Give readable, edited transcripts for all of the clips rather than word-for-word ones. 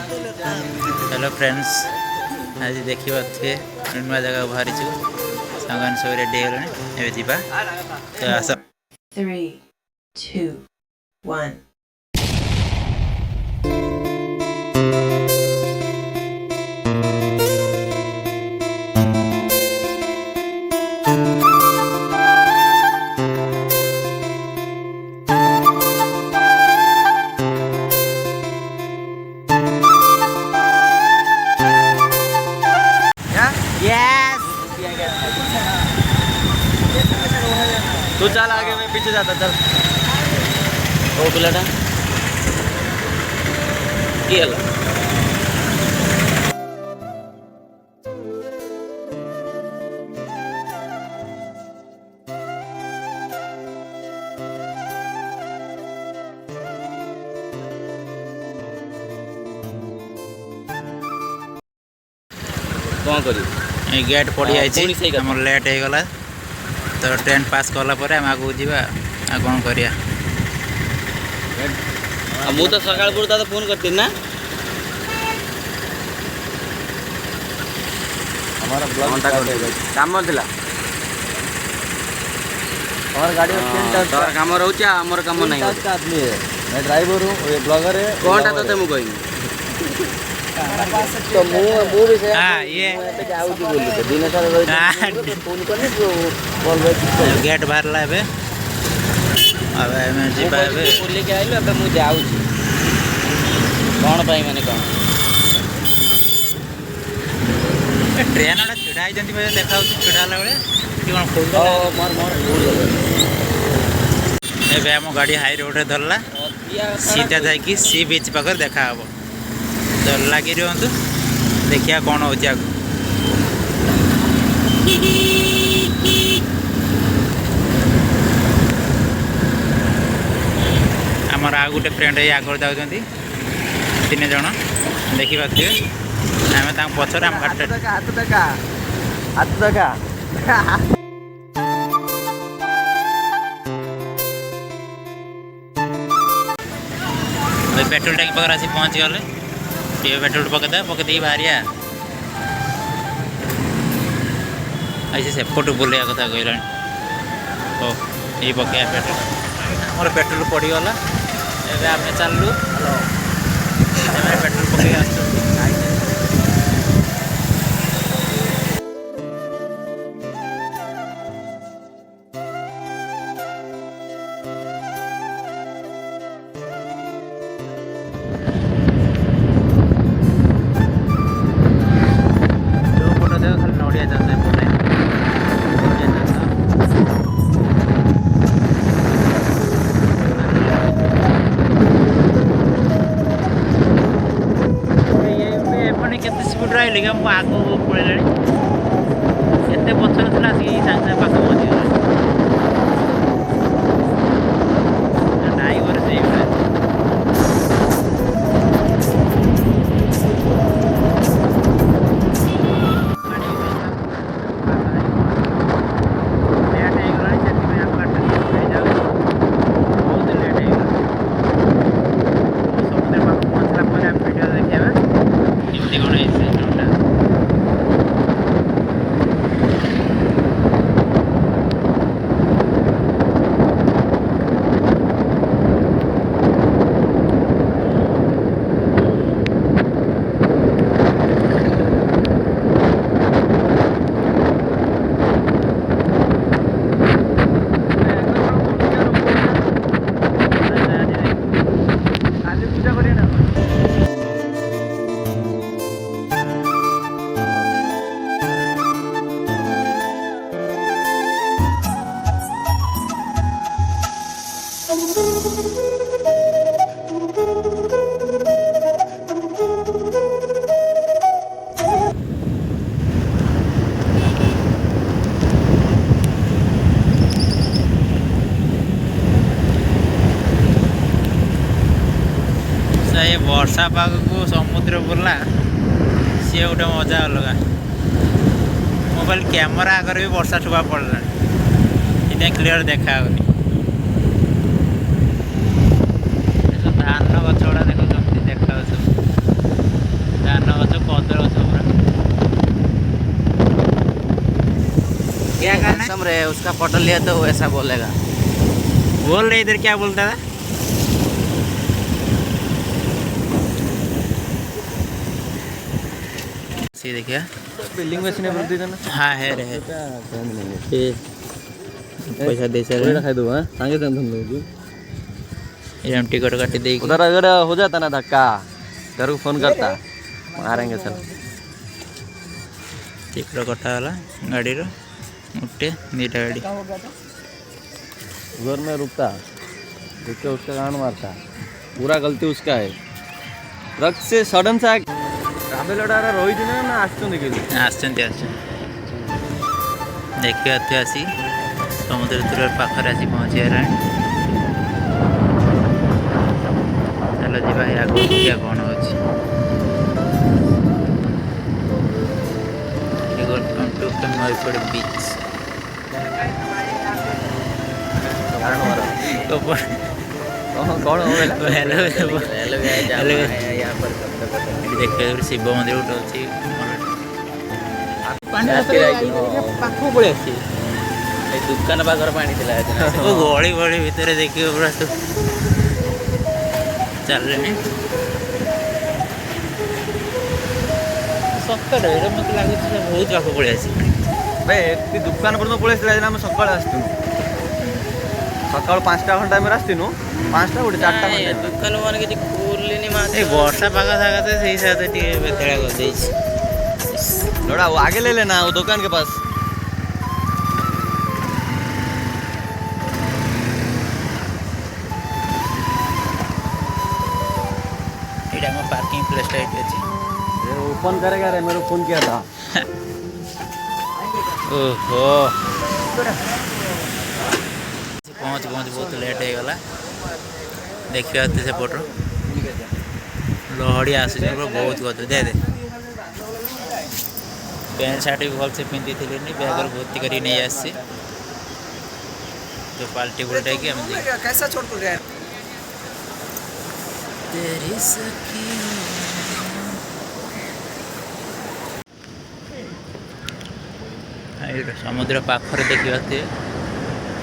Hello friends, आज देखा थे नुआ जगह बाहरी सांग सब रेडी होगा जीवा तो आस 3, 2, 1 तू चल आगे, मैं पीछे जाता। चल ओ पिलाटा की हला कौन करी गेट पड़ी जाइए आम लेट हो गला तो ट्रेन पास कला आम आगे जावा कौन करिया। मु तो सकाळ पुरता तो फोन करती ना हमारा काम थिला और गाड़ी तोर काम रहउछ हमर काम नहीं आदमी है। मैं ड्राइवर हूं, ये ब्लॉगर है। कोनटा तते मु कहिनी तो मु भी से हां ये एते जाउ छी बोली तो दिन सारा फोन करनी कॉल बैक गेट बाहर लाबे अब मैं जीवा बे बोली के आइलो। अब मु जाउ छी कोन पाई माने कोन ट्रेन वाला छिड़ा आई जंती देखा छिड़ा बेले कि कौन खोल मोर भूल ए आम गाड़ी हाई रोड रे धरला सीधा जाकि सी बीच पाखर देखा हम तो लगी रुहतु देखिया कौन हो आमर आ गोटे फ्रेंड आगे जाऊँ 3 जन देखिपे आम पचर आम पेट्रोल टैंक पाखे आसी पहुँच गले पेट्रोल पकईदे बाहरिया ऐसे सेपट बुलाया कथा कहला ये पकड़ा पेट्रोल आमर पेट्रोल पड़गला एवं आम चलू पेट्रोल पकई आस रही आगू पड़े एत पचर था आसिक सागे पाख पहुँचीगला ड्राइवर से ये वर्षा पाग को समुद्र बुला सी गोटे मजा अलग मोबाइल कैमेरा आगे भी वर्षा ठुआ पड़ा इतना क्लीयर देखा धान गछ गुड़ा देखा सब कसम रे, उसका फोटो लिया तो वैसा बोलेगा। बोल रहे इधर क्या बोलता था? सी देखिए बिल्डिंग में सिने बोलती ना। हाँ है रे पैसा दे सर खाई दो हां सांगे तुम लोग ये हम टिकट काट दे उधर अगर हो जाता ना धक्का घर को फोन करता मारेंगे सर। टिकट कटा वाला गाड़ी रो उठे नीटा गाड़ी घर में रुकता रुक के उसका कान मारता। पूरा गलती उसका है। ट्रक से सडन सा ट्रावेल ऑर्डर रही थी ना आसुन देखिए आसचंती देखिए अति आसी समुद्र तीर पाखरे आसी पहुँची गलानी चलो जीवा आगे देखिए कौन हो वेलकम टू नईपड़ बीच कौन देखिए शिव मंदिर गोटे अच्छी पाख पड़े दुकान पाखर पानी गली गली भितर देखिए पूरा सब चल सतरे मत लगे बहुत पाख पड़े भाई दुकान पर पड़े आम सका सका 5टा घंटा में आसतीनु 5टा गोटे 4टा दुकान मान किसी खोलनी वर्षा पाग सागा से हिसाब से बेतड़ा कर थोड़ा वो आगे ले लेना वो दुकान के पास। पार्किंग प्लेस ओपन करेगा रे मेरे फोन किया था। ओहो पहुँच बहुत लेट हो गला देखिए से फोटो लहड़ी आस बहुत गद दे दे पैंट सार्ट भी भल से पिंधि थी बैग भर्ती कर नहीं आसी तो पाल्टी उल्टे कि कैसा छोड़ को गया तेरी सखी समुद्र पाखरे देखिए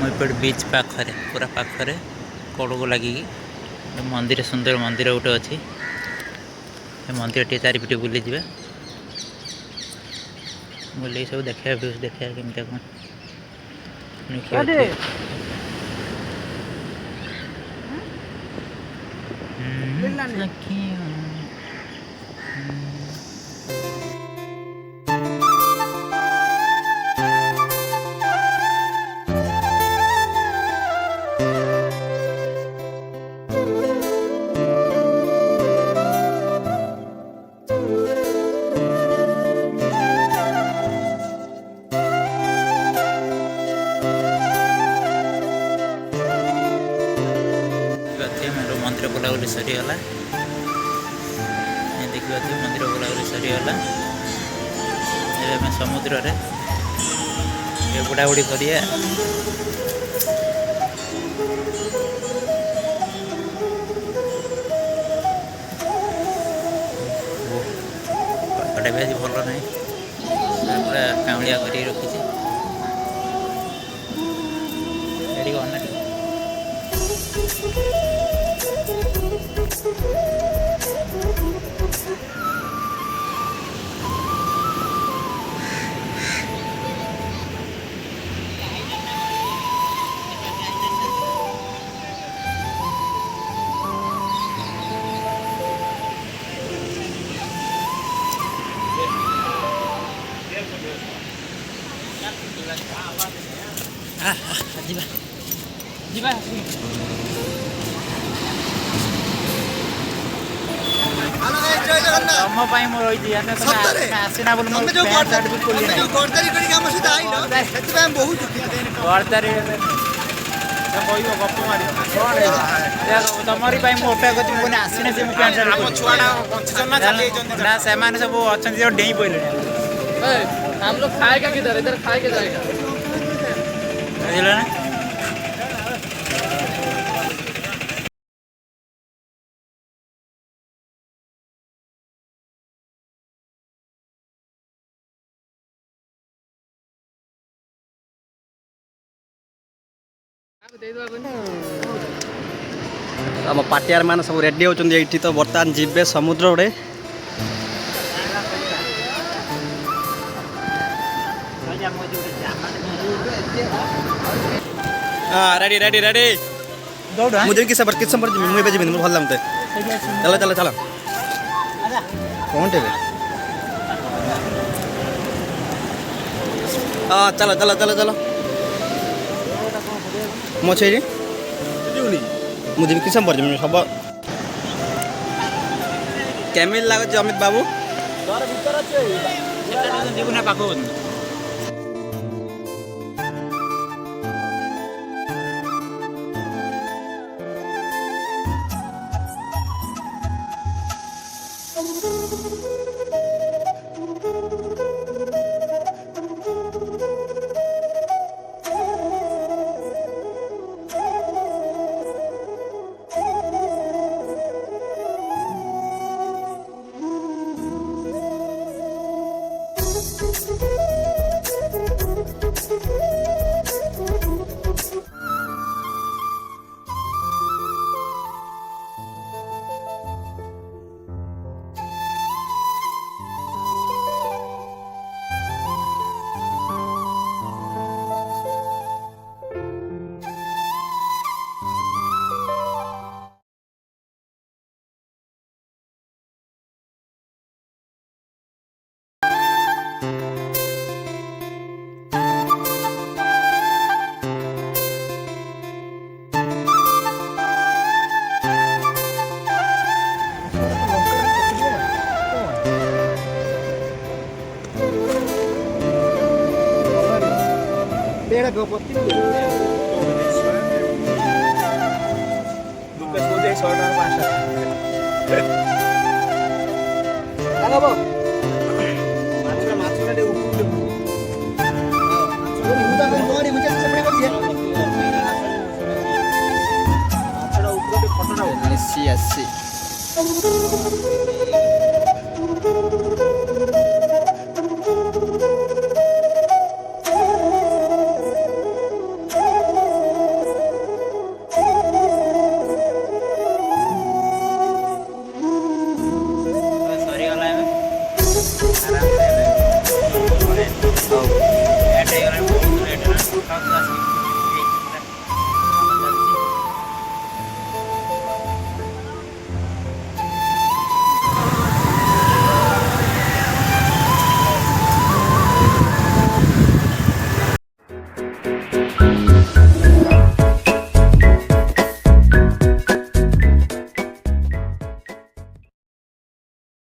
नईपड़ बीच पाखरे पूरा पाखरे कड़ को लगे मंदिर सुंदर मंदिर गोटे अच्छी मंदिर टे चारिपटे बुली जाए बुले सब देखा भ्यूज देखा केमी कौन मंदिर बुलाबुली सरीगला देखिए मंदिर बुलाबुली सरीगला समुद्र रे बुढ़ाबुढ़ी करिए पाखटा भी आज भल ना पूरा काउलिया कर रखी अना ଯିବା ତମ ପାଇଁ ମୁଁ ରହିଛି ଆସିନା ବୋଲି ମୋ ପ୍ୟାଣ୍ଟ ସାର୍ଟ ବି ଖୋଲି ନାହିଁ ଗଡ଼ଦାରି କରିକି ଆମ ସହିତ ଆଇଲ ସେଥିପାଇଁ ବହୁତ ଗଡ଼ଦାରି କହିବ ଗପ ମାରିବ ତମରି ପାଇଁ ମୁଁ ଅପେକ୍ଷା କରିଛି ମୁଁ ଆସିନା ସେ ମୋ ପ୍ୟାଣ୍ଟ ସାର୍ଟ ଆମ ଛୁଆଟା ନା ସେମାନେ ସବୁ ଅଛନ୍ତି ଯେଉଁ ଡେଇଁ ପଡ଼ିଲେଣି हम लोग खाएगा किधर इधर खाए के जाएगा ବୁଝିଲ ନା आम पार्टियार मान सब रेडी होती ये तो बर्तमान जीवे समुद्र रे रेडी रेडी रेडी मुझे किस समझ मुझे जी भल लगते चलो चलो चलो कौन टे हाँ चलो चलो चलो चलो मछे मुझे किस सब केमिल लगे अमित बाबू Tangga,